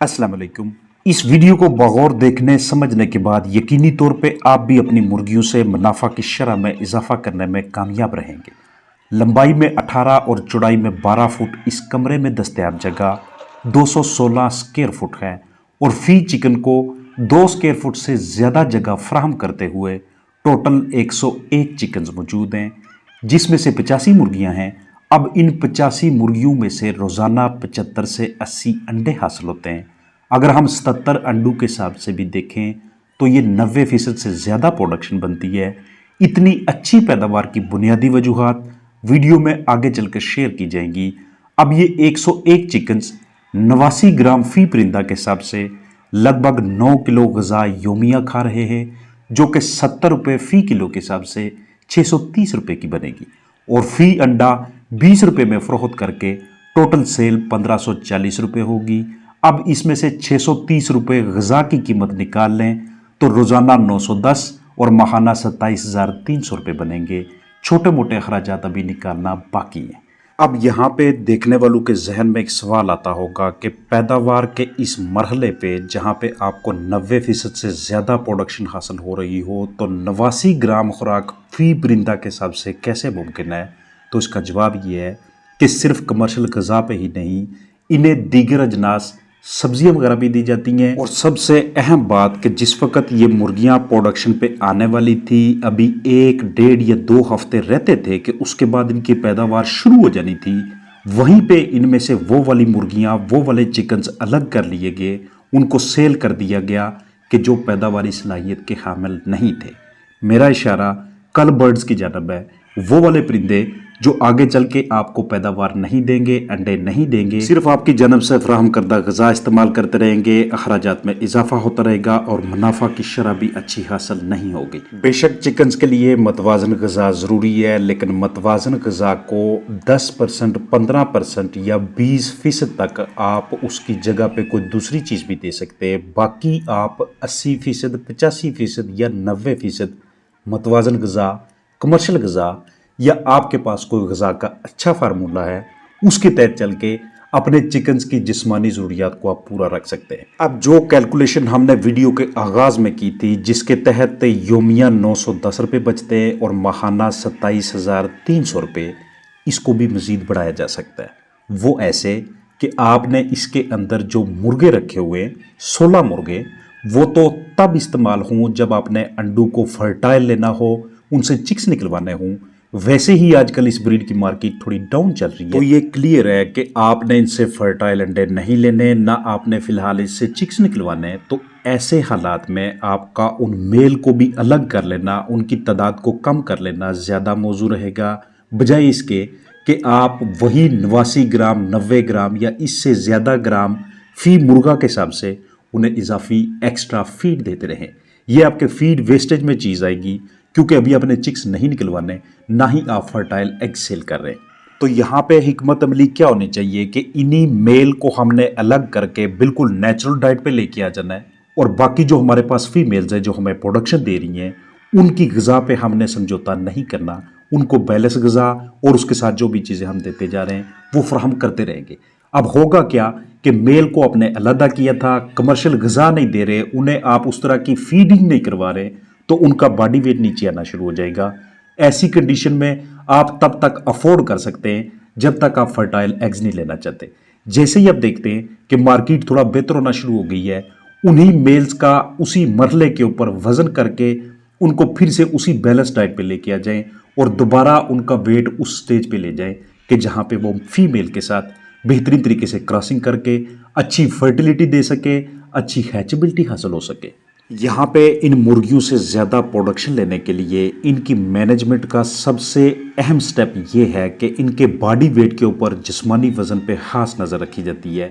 अस्सलाम वालेकुम। इस वीडियो को बगौर देखने समझने के बाद यकीनी तौर पे आप भी अपनी मुर्गियों से मुनाफा की शरह में इजाफा करने में कामयाब रहेंगे। लंबाई में 18 और चौड़ाई में 12 फुट इस कमरे में दस्तयाब जगह 216 स्क्वायर फुट है और फी चिकन को 2 स्क्वायर फुट से ज़्यादा जगह फराहम करते हुए टोटल 101 चिकन मौजूद हैं, जिसमें से 85 मुर्गियां हैं। अब इन 85 मुर्गियों में से रोज़ाना 75 से 80 अंडे हासिल होते हैं। अगर हम 77 अंडों के हिसाब से भी देखें तो ये 90% से ज़्यादा प्रोडक्शन बनती है। इतनी अच्छी पैदावार की बुनियादी वजूहात वीडियो में आगे चलकर शेयर की जाएंगी। अब ये 101 चिकन्स 89 ग्राम फी परिंदा के हिसाब से लगभग 9 किलो ग़िज़ा योमिया खा रहे हैं, जो कि 70 रुपये फ़ी किलो के हिसाब से 630 रुपये की बनेगी और फ़ी अंडा 20 रुपये में फ़रोख्त करके टोटल सेल 1540 रुपये होगी। अब इसमें से 630 रुपये ग़िज़ा की कीमत निकाल लें तो रोज़ाना 910 और माहाना 27,300 रुपये बनेंगे। छोटे मोटे अखराजात अभी निकालना बाकी है। अब यहाँ पे देखने वालों के जहन में एक सवाल आता होगा कि पैदावार के इस मरहले पे जहाँ पे आपको 90% से ज़्यादा प्रोडक्शन हासिल हो रही हो तो 89 ग्राम खुराक फी परिंदा के हिसाब से कैसे मुमकिन है? तो इसका जवाब ये है कि सिर्फ कमर्शियल ग़िज़ा पे ही नहीं, इन्हें दीगर अजनास सब्जियां वगैरह भी दी जाती हैं। और सबसे अहम बात कि जिस वक्त ये मुर्गियां प्रोडक्शन पे आने वाली थी, अभी 1, 1.5 या 2 हफ्ते रहते थे कि उसके बाद इनकी पैदावार शुरू हो जानी थी। वहीं पे इनमें से वो वाली मुर्गियां, वो वाले चिकन्स अलग कर लिए गए, उनको सेल कर दिया गया कि जो पैदावारी सलाहियत के हामिल नहीं थे। मेरा इशारा कल बर्ड्स की जानब है, वो वाले परिंदे जो आगे चल के आपको पैदावार नहीं देंगे, अंडे नहीं देंगे, सिर्फ आपकी जन्म से फराहम करदा ग़िज़ा इस्तेमाल करते रहेंगे, अखराजात में इजाफा होता रहेगा और मुनाफा की शरह भी अच्छी हासिल नहीं होगी। बेशक चिकन्स के लिए मतवाज़न ग़िज़ा ज़रूरी है, लेकिन मतवाज़न ग़िज़ा को 10%, 15% या 20% तक आप उसकी जगह पे कोई दूसरी चीज़ भी दे सकते हैं। बाकी आप 80%, 85% या 90% मतवाज़न ग़िज़ा, कमर्शियल ग़िज़ा या आपके पास कोई ग़िज़ा का अच्छा फार्मूला है, उसके तहत चल के अपने चिकन्स की जिस्मानी ज़रूरियात को आप पूरा रख सकते हैं। अब जो कैलकुलेशन हमने वीडियो के आगाज़ में की थी, जिसके तहत योमिया 910 रुपये बचते हैं और माहाना 27,300 रुपये, इसको भी मज़ीद बढ़ाया जा सकता है। वो ऐसे कि आपने इसके अंदर जो मुर्गे रखे हुए 16 मुर्गे, वो तो तब इस्तेमाल हों जब आपने अंडों को फर्टाइल लेना हो, उनसे चिक्स निकलवाने हों। वैसे ही आजकल इस ब्रीड की मार्केट थोड़ी डाउन चल रही है, तो ये क्लियर है कि आपने इनसे फर्टाइल अंडे नहीं लेने, ना आपने फिलहाल इससे चिक्स निकलवाने। तो ऐसे हालात में आपका उन मेल को भी अलग कर लेना, उनकी तादाद को कम कर लेना ज़्यादा मौजू रहेगा, बजाय इसके कि आप वही 89 ग्राम, 90 ग्राम या इससे ज़्यादा ग्राम फी मुर्गा के हिसाब से उन्हें इजाफी एक्स्ट्रा फीड देते रहें। ये आपके फीड वेस्टेज में चीज़ आएगी, क्योंकि अभी आपने चिक्स नहीं निकलवाने, ना ही आप फर्टाइल एग सेल कर रहे हैं। तो यहाँ पे हिकमत अमली क्या होनी चाहिए कि इन्हीं मेल को हमने अलग करके बिल्कुल नेचुरल डाइट पे लेके आ जाना है और बाकी जो हमारे पास फीमेल्स है जो हमें प्रोडक्शन दे रही हैं, उनकी ग़िज़ा पे हमने समझौता नहीं करना। उनको बैलेंस ग़िज़ा और उसके साथ जो भी चीज़ें हम देते जा रहे हैं वो फराहम करते रहेंगे। अब होगा क्या कि मेल को आपने अलहदा किया था, कमर्शियल ग़िज़ा नहीं दे रहे, उन्हें आप उस तरह की फीडिंग नहीं करवा रहे, तो उनका बॉडी वेट नीचे आना शुरू हो जाएगा। ऐसी कंडीशन में आप तब तक अफोर्ड कर सकते हैं जब तक आप फर्टाइल एग्स नहीं लेना चाहते। जैसे ही आप देखते हैं कि मार्केट थोड़ा बेहतर होना शुरू हो गई है, उन्हीं मेल्स का उसी मरहले के ऊपर वजन करके उनको फिर से उसी बैलेंस डाइट पे लेके आ जाएं और दोबारा उनका वेट उस स्टेज पे ले जाएं कि जहां पे वो फीमेल के साथ बेहतरीन तरीके से क्रॉसिंग करके अच्छी फर्टिलिटी दे सके, अच्छी हैचेबिलिटी हासिल हो सके। यहाँ पे इन मुर्गियों से ज़्यादा प्रोडक्शन लेने के लिए इनकी मैनेजमेंट का सबसे अहम स्टेप ये है कि इनके बॉडी वेट के ऊपर जिस्मानी वज़न पे खास नज़र रखी जाती है,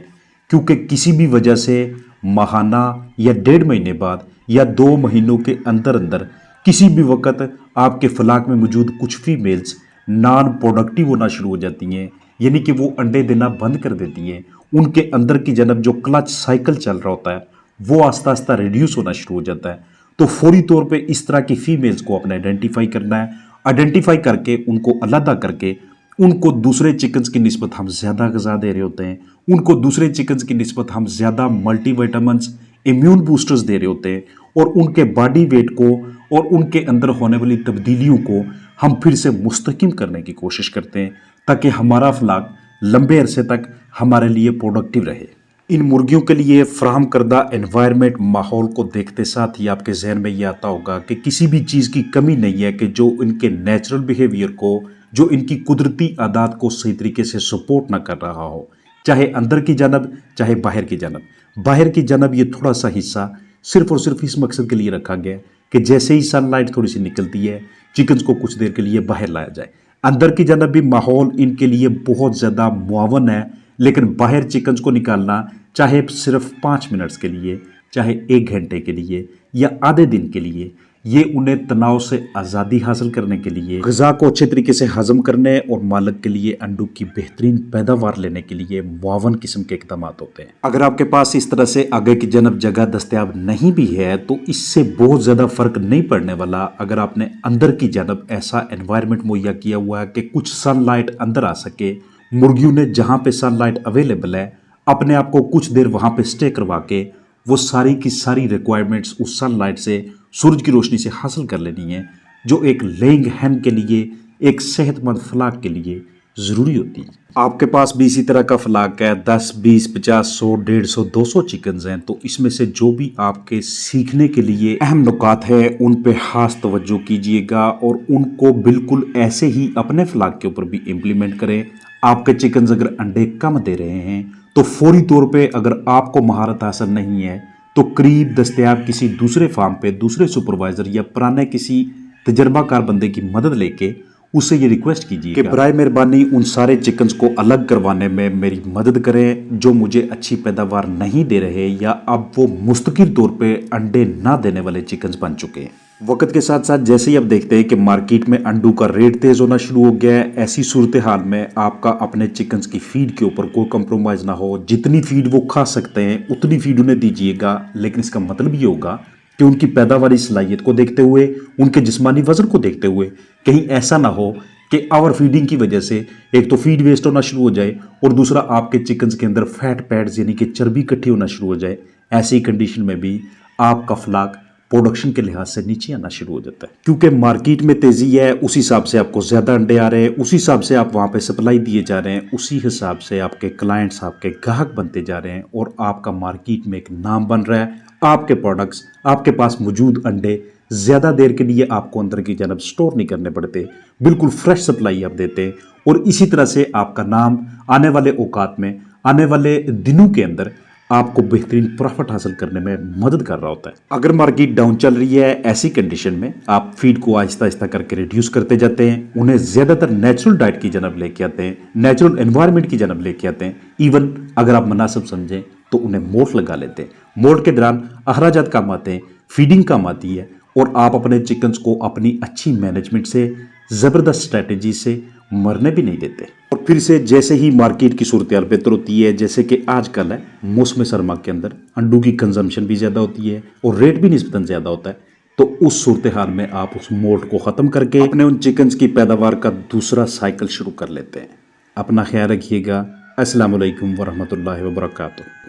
क्योंकि किसी भी वजह से माहाना या 1.5 महीने बाद या 2 महीनों के अंदर अंदर किसी भी वक्त आपके फलाक में मौजूद कुछ फीमेल्स नॉन प्रोडक्टिव होना शुरू हो जाती हैं, यानी कि वो अंडे देना बंद कर देती हैं। उनके अंदर की जनब जो क्लच साइकिल चल रहा होता है वो आस्ता आस्ता रिड्यूस होना शुरू हो जाता है। तो फौरी तौर पे इस तरह की फीमेल्स को अपने आइडेंटिफाई करना है, आइडेंटिफाई करके उनको अलहदा करके उनको दूसरे चिकन्स की निस्बत हम ज़्यादा ग़िज़ा दे रहे होते हैं, उनको दूसरे चिकन्स की निस्बत हम ज़्यादा मल्टीविटामिन्स, इम्यून बूस्टर्स दे रहे होते हैं, और उनके बॉडी वेट को और उनके अंदर होने वाली तब्दीलियों को हम फिर से मुस्तहकम करने की कोशिश करते हैं, ताकि हमारा फ्लाक लंबे अरसे तक हमारे लिए प्रोडक्टिव रहे। इन मुर्गियों के लिए फ्राहम करदा एनवायरनमेंट, माहौल को देखते साथ ही आपके जहन में ये आता होगा कि किसी भी चीज़ की कमी नहीं है कि जो इनके नेचुरल बिहेवियर को, जो इनकी कुदरती आदात को सही तरीके से सपोर्ट ना कर रहा हो, चाहे अंदर की जानब चाहे बाहर की जानब। बाहर की जानब ये थोड़ा सा हिस्सा सिर्फ और सिर्फ इस मकसद के लिए रखा गया है कि जैसे ही सनलाइट थोड़ी सी निकलती है, चिकन्स को कुछ देर के लिए बाहर लाया जाए। अंदर की जानब भी माहौल इनके लिए बहुत ज़्यादा मुआवन है, लेकिन बाहर चिकन्स को निकालना, चाहे सिर्फ 5 मिनट्स के लिए, चाहे 1 घंटे के लिए या आधे दिन के लिए, ये उन्हें तनाव से आज़ादी हासिल करने के लिए, ग़िज़ा को अच्छे तरीके से हज़म करने और मालिक के लिए अंडों की बेहतरीन पैदावार लेने के लिए मुआवन किस्म के इक़दाम होते हैं। अगर आपके पास इस तरह से आगे की जानब जगह दस्तयाब नहीं भी है तो इससे बहुत ज़्यादा फ़र्क नहीं पड़ने वाला अगर आपने अंदर की जानब ऐसा एनवायरनमेंट मुहैया किया हुआ है कि कुछ सनलाइट अंदर आ सके। मुर्गियों ने जहाँ पे सनलाइट अवेलेबल है, अपने आप को कुछ देर वहाँ पे स्टे करवा के वो सारी की सारी रिक्वायरमेंट्स उस सनलाइट से, सूरज की रोशनी से हासिल कर लेनी है, जो एक लेइंग हैन के लिए, एक सेहतमंद फ्लाक के लिए ज़रूरी होती है। आपके पास भी इसी तरह का फ्लाक है, 10, 20, 50, 100, 150, 200 चिकन्स हैं, तो इसमें से जो भी आपके सीखने के लिए अहम नुकात है उन पे खास तवज्जो कीजिएगा और उनको बिल्कुल ऐसे ही अपने फ्लाक के ऊपर भी इम्प्लीमेंट करें। आपके चिकन्स अगर अंडे कम दे रहे हैं तो फौरी तौर पे, अगर आपको महारत हासिल नहीं है तो करीब दस्तयाब किसी दूसरे फार्म पे दूसरे सुपरवाइज़र या पुराने किसी तजर्बाकार बंदे की मदद लेके उससे ये रिक्वेस्ट कीजिए कि बराए मेहरबानी उन सारे चिकन्स को अलग करवाने में मेरी मदद करें जो मुझे अच्छी पैदावार नहीं दे रहे या अब वो मुस्तकिल तौर पे अंडे ना देने वाले चिकन्स बन चुके हैं। वक्त के साथ साथ जैसे ही आप देखते हैं कि मार्केट में अंडों का रेट तेज़ होना शुरू हो गया है, ऐसी सूरत हाल में आपका अपने चिकन्स की फीड के ऊपर कोई कंप्रोमाइज़ ना हो। जितनी फीड वो खा सकते हैं उतनी फीड उन्हें दीजिएगा, लेकिन इसका मतलब ये होगा कि उनकी पैदावारी सलाहियत को देखते हुए, उनके जिस्मानी वजन को देखते हुए, कहीं ऐसा ना हो कि ओवर फीडिंग की वजह से एक तो फीड वेस्ट होना शुरू हो जाए और दूसरा आपके चिकन्स के अंदर फैट पैड्स यानी कि चर्बी इकट्ठी होना शुरू हो जाए। ऐसी कंडीशन में भी आपका फ्लाक प्रोडक्शन के लिहाज से नीचे आना शुरू हो जाता है, क्योंकि मार्केट में तेज़ी है, उस हिसाब से आपको ज़्यादा अंडे आ रहे हैं, उसी हिसाब से आप वहाँ पे सप्लाई दिए जा रहे हैं, उसी हिसाब से आपके क्लाइंट्स, आपके ग्राहक बनते जा रहे हैं और आपका मार्केट में एक नाम बन रहा है। आपके प्रोडक्ट्स, आपके पास मौजूद अंडे ज़्यादा देर के लिए आपको अंदर की जानब स्टोर नहीं करने पड़ते, बिल्कुल फ्रेश सप्लाई आप देते हैं और इसी तरह से आपका नाम आने वाले औकात में, आने वाले दिनों के अंदर आपको बेहतरीन प्रॉफिट हासिल करने में मदद कर रहा होता है। अगर मार्केट डाउन चल रही है, ऐसी कंडीशन में आप फीड को आहिस्ता आहिस्ता करके रिड्यूस करते जाते हैं, उन्हें ज़्यादातर नेचुरल डाइट की जानब लेके आते हैं, नेचुरल एनवायरनमेंट की जानब लेके आते हैं। इवन अगर आप मुनासिब समझें तो उन्हें मोल्ट लगा लेते हैं। मोल्ट के दौरान अखराजात कम आते हैं, फीडिंग कम आती है और आप अपने चिकन्स को अपनी अच्छी मैनेजमेंट से, ज़बरदस्त स्ट्रैटेजी से मरने भी नहीं देते। और फिर से जैसे ही मार्केट की सूरत हाल बेहतर होती है, जैसे कि आजकल है, मौसम सरमा के अंदर अंडों की कंजम्पशन भी ज़्यादा होती है और रेट भी निस्बतन ज़्यादा होता है, तो उस सूरत हाल में आप उस मोल्ट को ख़त्म करके अपने उन चिकन्स की पैदावार का दूसरा साइकिल शुरू कर लेते हैं। अपना ख्याल रखिएगा। अस्सलामु अलैकुम वरहमतुल्लाहि वबरकातुहू।